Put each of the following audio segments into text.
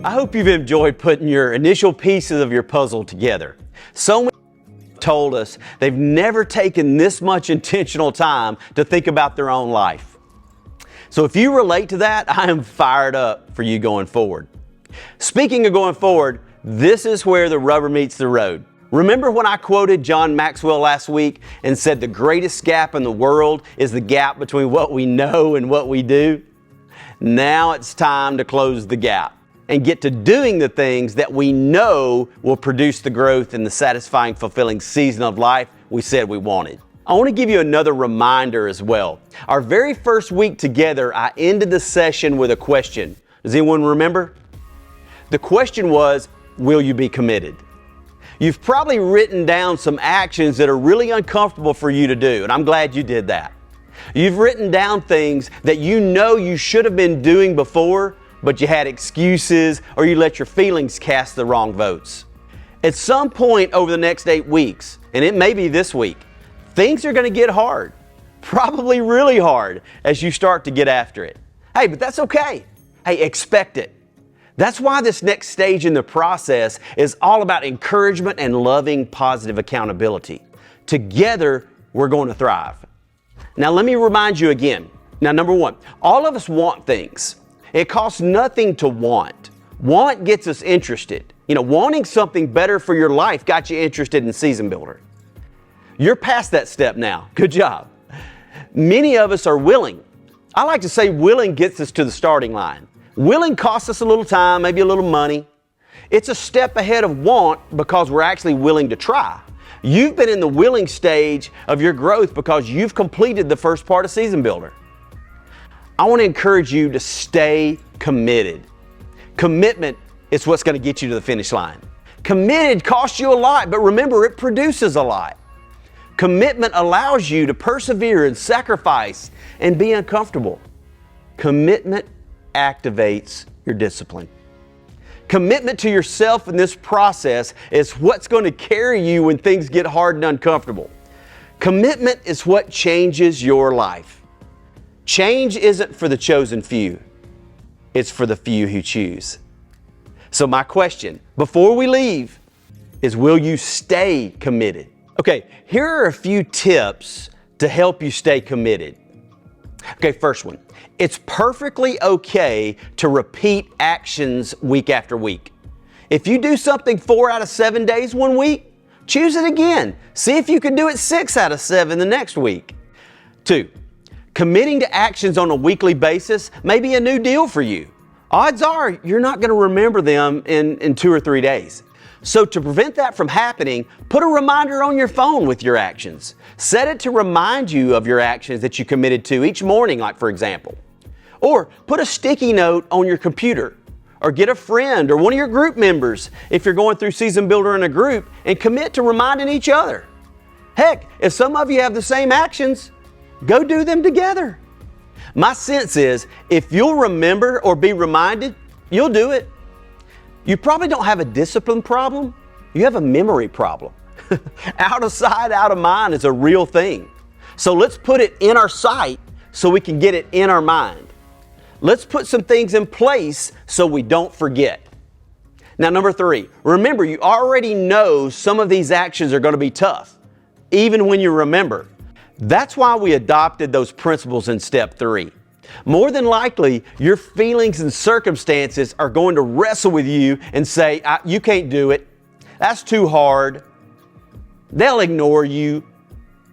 I hope you've enjoyed putting your initial pieces of your puzzle together. So many told us they've never taken this much intentional time to think about their own life. So if you relate to that, I am fired up for you going forward. Speaking of going forward, this is where the rubber meets the road. Remember when I quoted John Maxwell last week and said the greatest gap in the world is the gap between what we know and what we do? Now it's time to close the gap and get to doing the things that we know will produce the growth and the satisfying, fulfilling season of life we said we wanted. I want to give you another reminder as well. Our very first week together, I ended the session with a question. Does anyone remember? The question was, will you be committed? You've probably written down some actions that are really uncomfortable for you to do, and I'm glad you did that. You've written down things that you know you should have been doing before, but you had excuses or you let your feelings cast the wrong votes. At some point over the next 8 weeks, and it may be this week, things are going to get hard, probably really hard as you start to get after it. Hey, but that's okay. Hey, expect it. That's why this next stage in the process is all about encouragement and loving positive accountability. Together, we're going to thrive. Now, let me remind you again. Now, number one, all of us want things. It costs nothing to want. Want gets us interested. Wanting something better for your life got you interested in Season Builder. You're past that step now. Good job. Many of us are willing. I like to say willing gets us to the starting line. Willing costs us a little time, maybe a little money. It's a step ahead of want because we're actually willing to try. You've been in the willing stage of your growth because you've completed the first part of Season Builder. I want to encourage you to stay committed. Commitment is what's going to get you to the finish line. Committed costs you a lot, but remember, it produces a lot. Commitment allows you to persevere and sacrifice and be uncomfortable. Commitment activates your discipline. Commitment to yourself in this process is what's going to carry you when things get hard and uncomfortable. Commitment is what changes your life. Change isn't for the chosen few. It's for the few who choose. So my question before we leave is, will you stay committed? Okay, here are a few tips to help you stay committed. Okay, first one. It's perfectly okay to repeat actions week after week. If you do something 4 out of 7 days one week, choose it again. See if you can do it 6 out of 7 the next week. 2, committing to actions on a weekly basis may be a new deal for you. Odds are you're not going to remember them in 2 or 3 days. So to prevent that from happening, put a reminder on your phone with your actions. Set it to remind you of your actions that you committed to each morning, like for example. Or put a sticky note on your computer. Or get a friend or one of your group members if you're going through Season Builder in a group and commit to reminding each other. Heck, if some of you have the same actions, go do them together. My sense is if you'll remember or be reminded, you'll do it. You probably don't have a discipline problem. You have a memory problem. Out of sight, out of mind is a real thing. So let's put it in our sight so we can get it in our mind. Let's put some things in place so we don't forget. Now, number 3, remember you already know some of these actions are going to be tough, even when you remember. That's why we adopted those principles in step 3. More than likely, your feelings and circumstances are going to wrestle with you and say, you can't do it. That's too hard. They'll ignore you.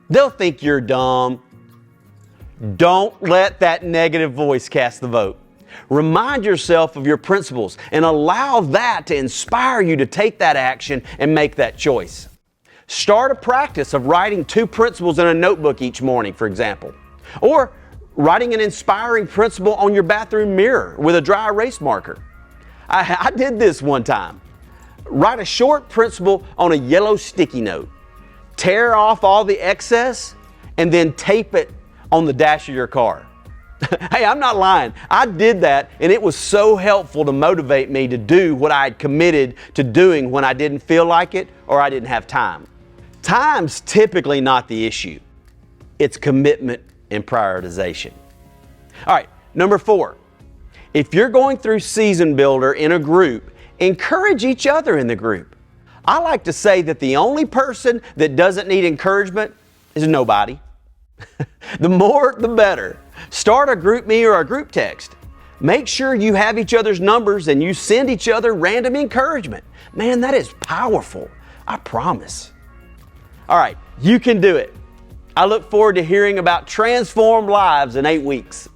They'll think you're dumb. Don't let that negative voice cast the vote. Remind yourself of your principles and allow that to inspire you to take that action and make that choice. Start a practice of writing 2 principles in a notebook each morning, for example. Or writing an inspiring principle on your bathroom mirror with a dry erase marker. I did this one time. Write a short principle on a yellow sticky note. Tear off all the excess and then tape it on the dash of your car. Hey, I'm not lying. I did that and it was so helpful to motivate me to do what I had committed to doing when I didn't feel like it or I didn't have time. Time's typically not the issue. It's commitment and prioritization. All right, number 4. If you're going through Season Builder in a group, encourage each other in the group. I like to say that the only person that doesn't need encouragement is nobody. The more, the better. Start a GroupMe or a group text. Make sure you have each other's numbers and you send each other random encouragement. Man, that is powerful. I promise. All right, you can do it. I look forward to hearing about transformed lives in 8 weeks.